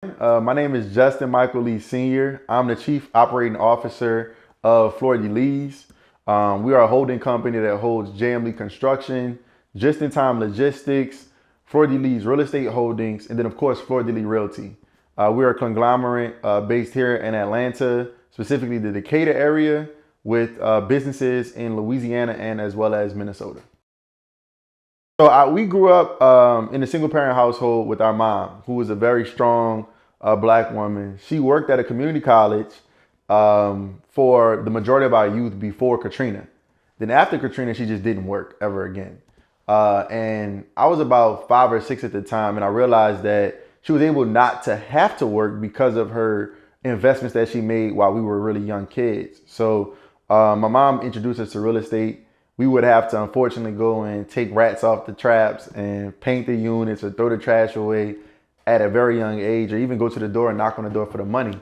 My name is Justin Michael Lee Sr. I'm the Chief Operating Officer of Florida Lee's. We are a holding company that holds JM Lee Construction, Just-in-Time Logistics, Florida Lee's Real Estate Holdings, and then of course Florida Lee Realty. We are a conglomerate based here in Atlanta, specifically the Decatur area, with businesses in Louisiana and as well as Minnesota. So we grew up in a single parent household with our mom, who was a very strong black woman. She worked at a community college for the majority of our youth before Katrina. Then after Katrina, she just didn't work ever again. And I was about 5 or 6 at the time, and I realized that she was able not to have to work because of her investments that she made while we were really young kids. So my mom introduced us to real estate. We would have to unfortunately go and take rats off the traps and paint the units or throw the trash away at a very young age, or even go to the door and knock on the door for the money.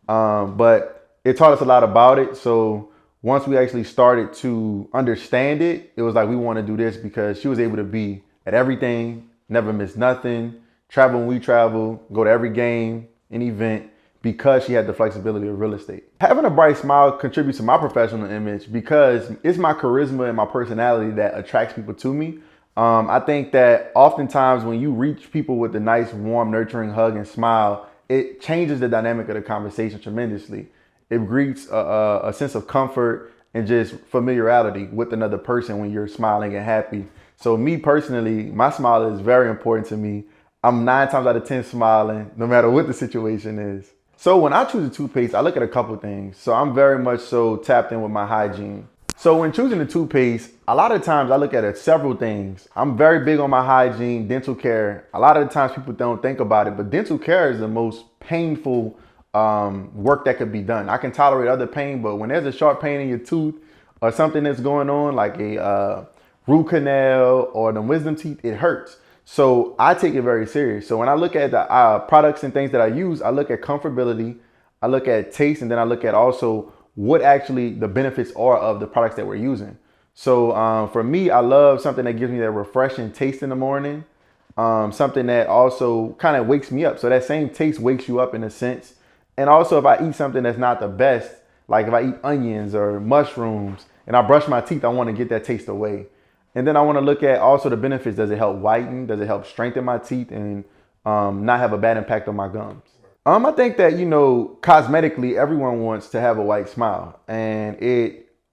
But it taught us a lot about it. So once we actually started to understand it, it was like, we want to do this because she was able to be at everything, never miss nothing, travel when we travel, go to every game and event, because she had the flexibility of real estate. Having a bright smile contributes to my professional image because it's my charisma and my personality that attracts people to me. I think that oftentimes when you reach people with a nice, warm, nurturing hug and smile, it changes the dynamic of the conversation tremendously. It breeds a sense of comfort and just familiarity with another person when you're smiling and happy. So me personally, my smile is very important to me. I'm 9 times out of 10 smiling, no matter what the situation is. So when I choose a toothpaste, I look at a couple things. So I'm very much so tapped in with my hygiene. So when choosing a toothpaste, a lot of times I look at several things. I'm very big on my hygiene, dental care. A lot of the times people don't think about it, but dental care is the most painful work that could be done. I can tolerate other pain, but when there's a sharp pain in your tooth or something that's going on, like a root canal or the wisdom teeth, it hurts. So I take it very serious. So when I look at the products and things that I use, I look at comfortability, I look at taste, and then I look at also what actually the benefits are of the products that we're using. So for me, I love something that gives me that refreshing taste in the morning, something that also kind of wakes me up. So that same taste wakes you up in a sense. And also if I eat something that's not the best, like if I eat onions or mushrooms and I brush my teeth, I want to get that taste away. And then I want to look at also the benefits. Does it help whiten? Does it help strengthen my teeth and not have a bad impact on my gums? I think that, cosmetically, everyone wants to have a white smile. And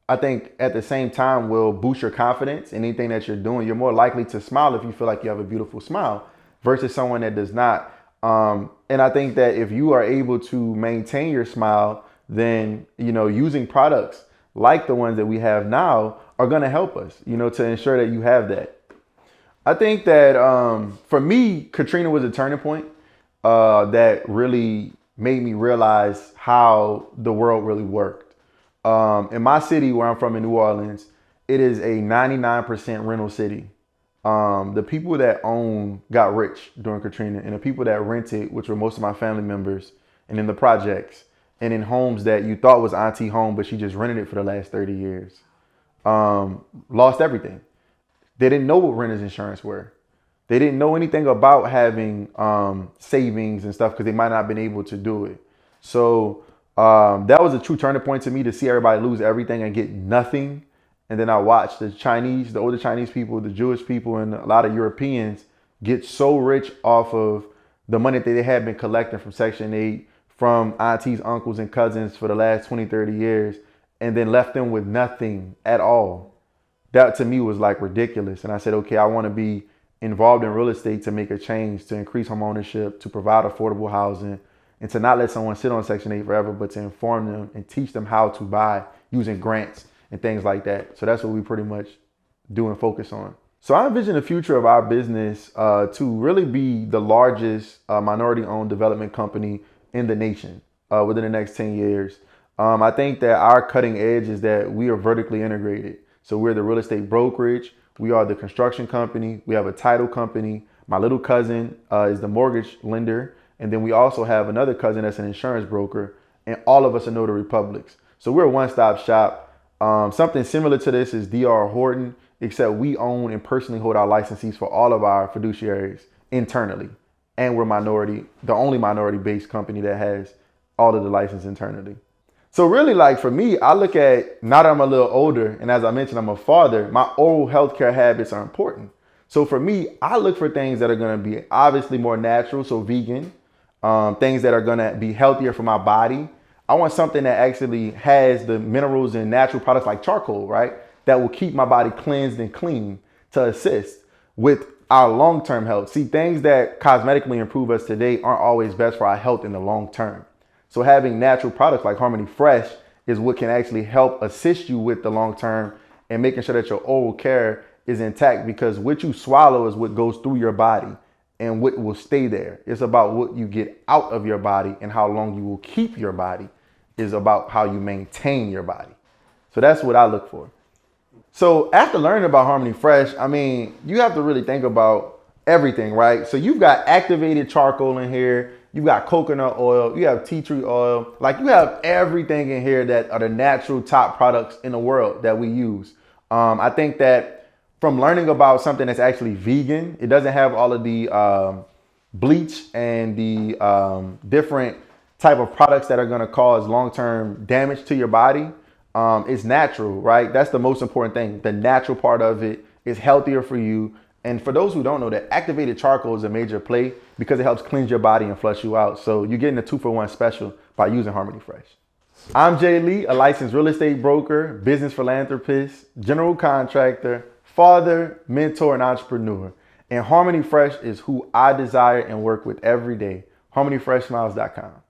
I think at the same time, will boost your confidence in anything that you're doing. You're more likely to smile if you feel like you have a beautiful smile versus someone that does not. And I think that if you are able to maintain your smile, then, using products like the ones that we have now are going to help us, to ensure that you have that. I think that for me, Katrina was a turning point that really made me realize how the world really worked. In my city where I'm from in New Orleans, it is a 99% rental city. The people that own got rich during Katrina, and the people that rented, which were most of my family members, and in the projects, and in homes that you thought was auntie home, but she just rented it for the last 30 years. Lost everything. They didn't know what renter's insurance were. They didn't know anything about having savings and stuff because they might not have been able to do it. So that was a true turning point to me, to see everybody lose everything and get nothing. And then I watched the older Chinese people, the Jewish people, and a lot of Europeans get so rich off of the money that they had been collecting from Section 8, from aunties, uncles, and cousins for the last 20, 30 years, and then left them with nothing at all. That to me was like ridiculous. And I said, okay, I want to be involved in real estate to make a change, to increase home ownership, to provide affordable housing, and to not let someone sit on Section 8 forever, but to inform them and teach them how to buy using grants and things like that. So that's what we pretty much do and focus on. So I envision the future of our business to really be the largest minority-owned development company in the nation within the next 10 years. I think that our cutting edge is that we are vertically integrated. So we're the real estate brokerage. We are the construction company. We have a title company. My little cousin is the mortgage lender. And then we also have another cousin that's an insurance broker. And all of us are notary publics. So we're a one-stop shop. Something similar to this is D.R. Horton, except we own and personally hold our licenses for all of our fiduciaries internally. and we're the only minority-based company that has all of the license internally. So really, like for me, I look at, now that I'm a little older, and as I mentioned, I'm a father, my oral healthcare habits are important. So for me, I look for things that are gonna be obviously more natural, so vegan, things that are gonna be healthier for my body. I want something that actually has the minerals and natural products like charcoal, right? That will keep my body cleansed and clean to assist with our long-term health. See, things that cosmetically improve us today aren't always best for our health in the long term. So having natural products like Harmony Fresh is what can actually help assist you with the long term and making sure that your oral care is intact, because what you swallow is what goes through your body and what will stay there. It's about what you get out of your body, and how long you will keep your body is about how you maintain your body. So that's what I look for. So after learning about Harmony Fresh, I mean, you have to really think about everything, right? So you've got activated charcoal in here. You got coconut oil, you have tea tree oil, like you have everything in here that are the natural top products in the world that we use. I think that from learning about something that's actually vegan, it doesn't have all of the bleach and the different type of products that are gonna cause long-term damage to your body. It's natural, right? That's the most important thing. The natural part of it is healthier for you. And for those who don't know, that activated charcoal is a major play because it helps cleanse your body and flush you out. So you're getting a 2-for-1 special by using Harmony Fresh. I'm Jay Lee, a licensed real estate broker, business philanthropist, general contractor, father, mentor, and entrepreneur. And Harmony Fresh is who I desire and work with every day. HarmonyFreshSmiles.com.